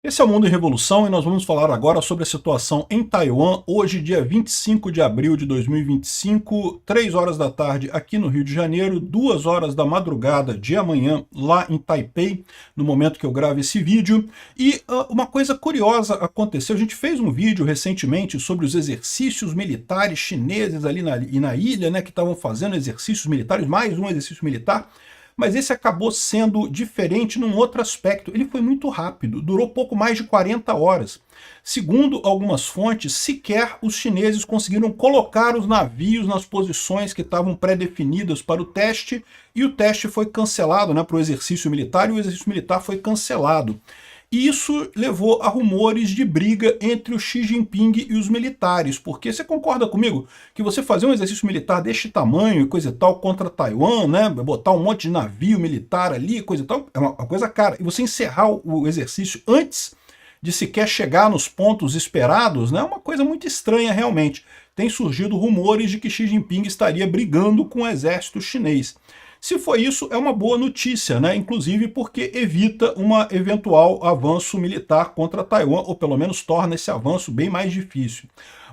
Esse é o Mundo em Revolução e nós vamos falar agora sobre a situação em Taiwan, hoje, dia 25 de abril de 2025, 3 horas da tarde aqui no Rio de Janeiro, 2 horas da madrugada de amanhã lá em Taipei, no momento que eu gravo esse vídeo. E uma coisa curiosa aconteceu, a gente fez um vídeo recentemente sobre os exercícios militares chineses ali na ilha, né, que estavam fazendo exercícios militares, mais um exercício militar. Mas esse acabou sendo diferente num outro aspecto. Ele foi muito rápido, durou pouco mais de 40 horas. Segundo algumas fontes, sequer os chineses conseguiram colocar os navios nas posições que estavam pré-definidas para o teste, e o teste foi cancelado, né, para o exercício militar, e o exercício militar foi cancelado. E isso levou a rumores de briga entre o Xi Jinping e os militares, porque você concorda comigo que você fazer um exercício militar deste tamanho e coisa e tal contra Taiwan, né, botar um monte de navio militar ali, coisa e tal, é uma coisa cara. E você encerrar o exercício antes de sequer chegar nos pontos esperados, né, é uma coisa muito estranha realmente. Tem surgido rumores de que Xi Jinping estaria brigando com o exército chinês. Se for isso, é uma boa notícia, né? Inclusive porque evita um eventual avanço militar contra Taiwan, ou pelo menos torna esse avanço bem mais difícil.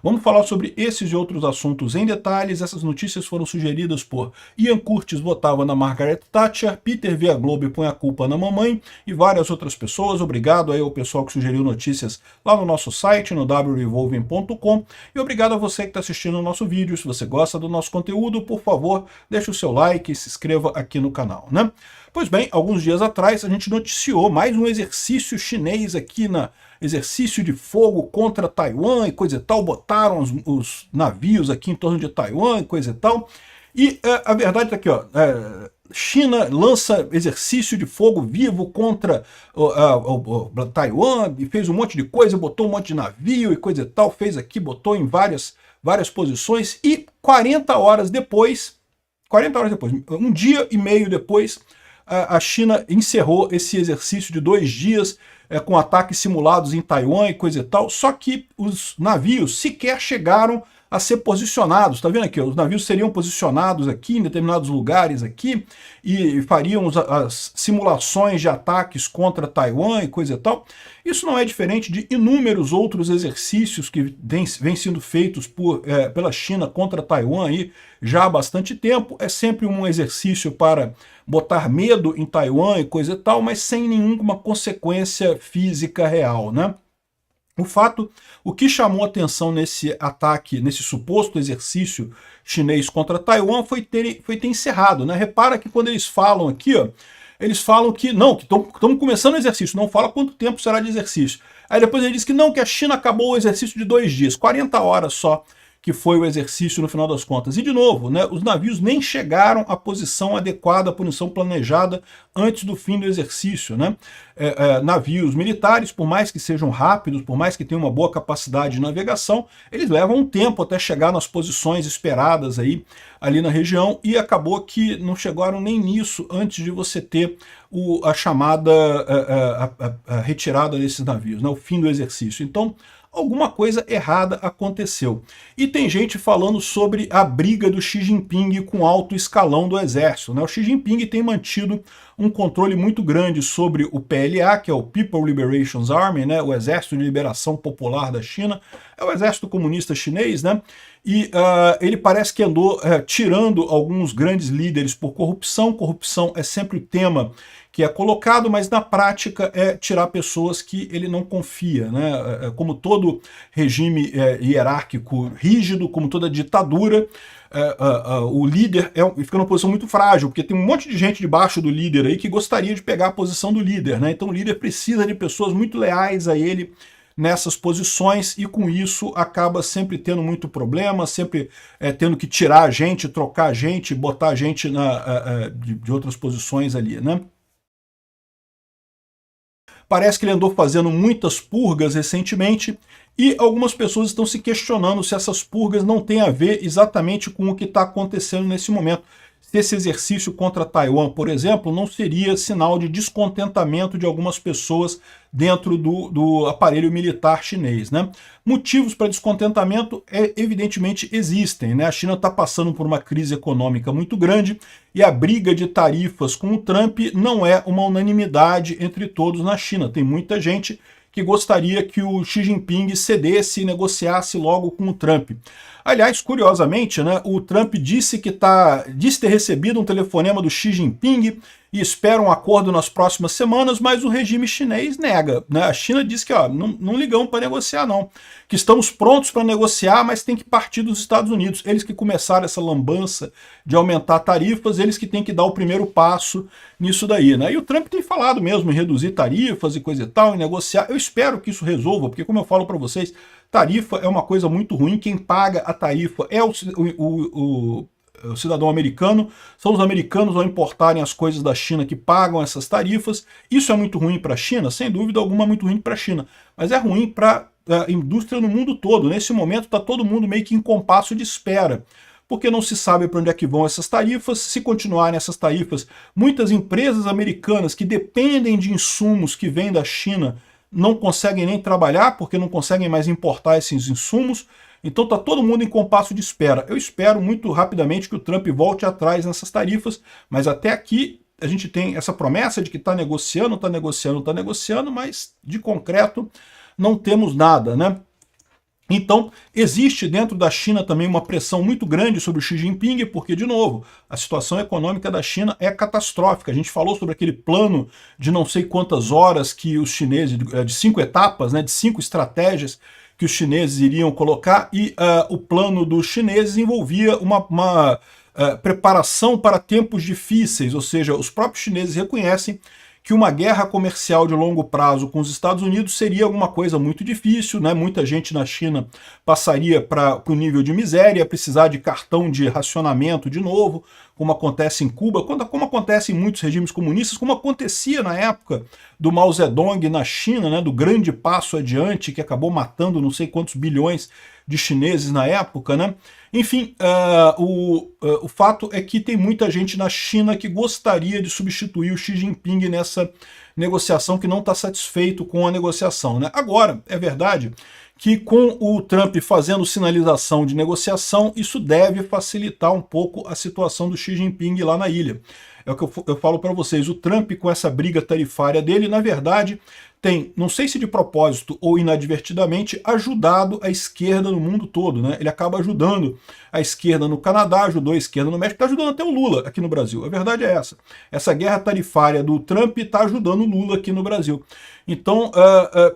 Vamos falar sobre esses e outros assuntos em detalhes. Essas notícias foram sugeridas por Ian Curtis, votava na Margaret Thatcher, Peter vê a Globo e põe a culpa na mamãe, e várias outras pessoas. Obrigado aí ao pessoal que sugeriu notícias lá no nosso site, no wrevolving.com, e obrigado a você que está assistindo o nosso vídeo. Se você gosta do nosso conteúdo, por favor, deixe o seu like e se inscreva aqui no canal, né? Pois bem, alguns dias atrás a gente noticiou mais um exercício chinês aqui exercício de fogo contra Taiwan e coisa e tal, botaram os navios aqui em torno de Taiwan e coisa e tal. E a verdade está aqui, ó, China lança exercício de fogo vivo contra Taiwan e fez um monte de coisa, botou um monte de navio e coisa e tal, fez aqui, botou em várias posições, e 40 horas depois, um dia e meio depois, a China encerrou esse exercício de 2 dias com ataques simulados em Taiwan e coisa e tal, só que os navios sequer chegaram a ser posicionados. Tá vendo aqui? Os navios seriam posicionados aqui em determinados lugares aqui e fariam as simulações de ataques contra Taiwan e coisa e tal. Isso não é diferente de inúmeros outros exercícios que vêm sendo feitos pela China contra Taiwan aí já há bastante tempo. É sempre um exercício para botar medo em Taiwan e coisa e tal, mas sem nenhuma consequência física real, né? O que chamou atenção nesse ataque, nesse suposto exercício chinês contra Taiwan foi ter encerrado, né? Repara que quando eles falam aqui, ó, eles falam que não, que estamos começando o exercício, não fala quanto tempo será de exercício. Aí depois ele diz que não, que a China acabou o exercício de 2 dias, 40 horas só que foi o exercício no final das contas. E de novo, né, os navios nem chegaram à posição adequada, à posição planejada antes do fim do exercício, né? Navios militares, por mais que sejam rápidos, por mais que tenham uma boa capacidade de navegação, eles levam um tempo até chegar nas posições esperadas ali na região, e acabou que não chegaram nem nisso antes de você ter a chamada a retirada desses navios, né, o fim do exercício. Então, alguma coisa errada aconteceu. E tem gente falando sobre a briga do Xi Jinping com o alto escalão do exército, né? O Xi Jinping tem mantido um controle muito grande sobre o PLA, que é o People Liberation Army, né? O Exército de Liberação Popular da China, é o exército comunista chinês, né? E ele parece que andou tirando alguns grandes líderes por corrupção. Corrupção é sempre o tema que é colocado, mas na prática é tirar pessoas que ele não confia, né? Como todo regime hierárquico rígido, como toda ditadura, o líder fica numa posição muito frágil, porque tem um monte de gente debaixo do líder aí que gostaria de pegar a posição do líder, né? Então o líder precisa de pessoas muito leais a ele nessas posições, e com isso acaba sempre tendo muito problema, sempre tendo que tirar a gente, trocar a gente, botar a gente de outras posições ali, né? Parece que ele andou fazendo muitas purgas recentemente, e algumas pessoas estão se questionando se essas purgas não têm a ver exatamente com o que está acontecendo nesse momento. Se esse exercício contra Taiwan, por exemplo, não seria sinal de descontentamento de algumas pessoas dentro do aparelho militar chinês, né? Motivos para descontentamento evidentemente existem, né? A China está passando por uma crise econômica muito grande, e a briga de tarifas com o Trump não é uma unanimidade entre todos na China. Tem muita gente que gostaria que o Xi Jinping cedesse e negociasse logo com o Trump. Aliás, curiosamente, né, o Trump disse ter recebido um telefonema do Xi Jinping e espera um acordo nas próximas semanas, mas o regime chinês nega, né? A China diz que não ligamos para negociar não, que estamos prontos para negociar, mas tem que partir dos Estados Unidos. Eles que começaram essa lambança de aumentar tarifas, eles que têm que dar o primeiro passo nisso daí, né? E o Trump tem falado mesmo em reduzir tarifas e coisa e tal, em negociar. Eu espero que isso resolva, porque como eu falo para vocês, tarifa é uma coisa muito ruim. Quem paga a tarifa é o cidadão americano, são os americanos ao importarem as coisas da China que pagam essas tarifas. Isso é muito ruim para a China? Sem dúvida alguma é muito ruim para a China, mas é ruim para a indústria no mundo todo. Nesse momento está todo mundo meio que em compasso de espera, porque não se sabe para onde é que vão essas tarifas. Se continuarem essas tarifas, muitas empresas americanas que dependem de insumos que vêm da China não conseguem nem trabalhar, porque não conseguem mais importar esses insumos. Então está todo mundo em compasso de espera. Eu espero muito rapidamente que o Trump volte atrás nessas tarifas, mas até aqui a gente tem essa promessa de que está negociando, mas de concreto não temos nada, né? Então, existe dentro da China também uma pressão muito grande sobre o Xi Jinping, porque, de novo, a situação econômica da China é catastrófica. A gente falou sobre aquele plano de não sei quantas horas que os chineses, de 5 etapas, né, de 5 estratégias que os chineses iriam colocar, e o plano dos chineses envolvia uma preparação para tempos difíceis, ou seja, os próprios chineses reconhecem que uma guerra comercial de longo prazo com os Estados Unidos seria alguma coisa muito difícil, né? Muita gente na China passaria para o nível de miséria, precisar de cartão de racionamento de novo, como acontece em Cuba, como acontece em muitos regimes comunistas, como acontecia na época do Mao Zedong na China, né? Do grande passo adiante que acabou matando não sei quantos bilhões de chineses na época, né? Enfim, o fato é que tem muita gente na China que gostaria de substituir o Xi Jinping nessa negociação, que não está satisfeito com a negociação, né? Agora, é verdade que com o Trump fazendo sinalização de negociação, isso deve facilitar um pouco a situação do Xi Jinping lá na ilha. É o que eu falo para vocês, o Trump com essa briga tarifária dele, na verdade, tem, não sei se de propósito ou inadvertidamente, ajudado a esquerda no mundo todo, né? Ele acaba ajudando a esquerda no Canadá, ajudou a esquerda no México, está ajudando até o Lula aqui no Brasil. A verdade é essa. Essa guerra tarifária do Trump está ajudando o Lula aqui no Brasil. Então,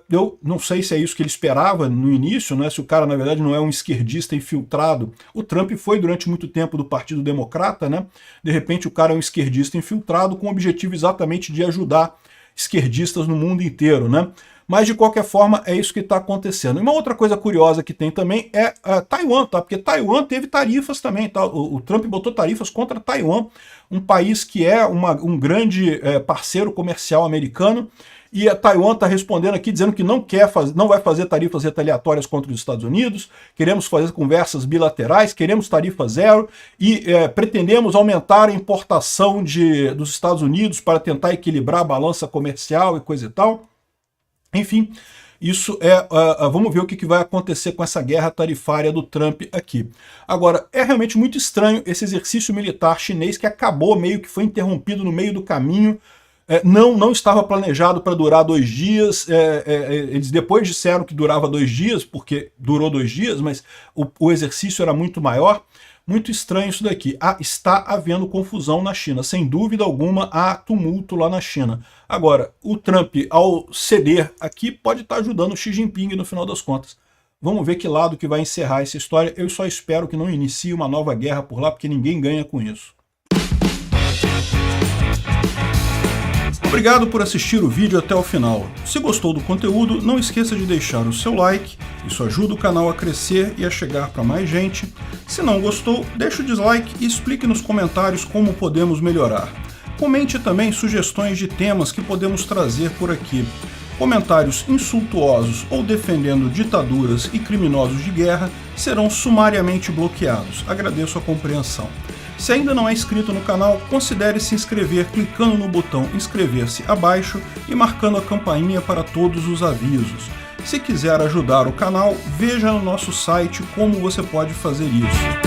eu não sei se é isso que ele esperava no início, né? Se o cara, na verdade, não é um esquerdista infiltrado. O Trump foi durante muito tempo do Partido Democrata, né? De repente o cara é um esquerdista infiltrado com o objetivo exatamente de ajudar esquerdistas no mundo inteiro, né? Mas, de qualquer forma, é isso que está acontecendo. E uma outra coisa curiosa que tem também é Taiwan, tá? Porque Taiwan teve tarifas também, tá? O Trump botou tarifas contra Taiwan, um país que é um grande parceiro comercial americano, e a Taiwan está respondendo aqui dizendo que não vai fazer tarifas retaliatórias contra os Estados Unidos, queremos fazer conversas bilaterais, queremos tarifa zero e pretendemos aumentar a importação dos Estados Unidos para tentar equilibrar a balança comercial e coisa e tal. Enfim, isso vamos ver o que vai acontecer com essa guerra tarifária do Trump aqui. Agora, é realmente muito estranho esse exercício militar chinês que acabou meio que foi interrompido no meio do caminho. Não estava planejado para durar 2 dias, eles depois disseram que durava 2 dias, porque durou 2 dias, mas o exercício era muito maior. Muito estranho isso daqui. Está havendo confusão na China, sem dúvida alguma há tumulto lá na China. Agora, o Trump, ao ceder aqui, pode estar ajudando o Xi Jinping no final das contas. Vamos ver que lado que vai encerrar essa história. Eu só espero que não inicie uma nova guerra por lá, porque ninguém ganha com isso. Obrigado por assistir o vídeo até o final. Se gostou do conteúdo, não esqueça de deixar o seu like, isso ajuda o canal a crescer e a chegar para mais gente. Se não gostou, deixe o dislike e explique nos comentários como podemos melhorar. Comente também sugestões de temas que podemos trazer por aqui. Comentários insultuosos ou defendendo ditaduras e criminosos de guerra serão sumariamente bloqueados. Agradeço a compreensão. Se ainda não é inscrito no canal, considere se inscrever clicando no botão inscrever-se abaixo e marcando a campainha para todos os avisos. Se quiser ajudar o canal, veja no nosso site como você pode fazer isso.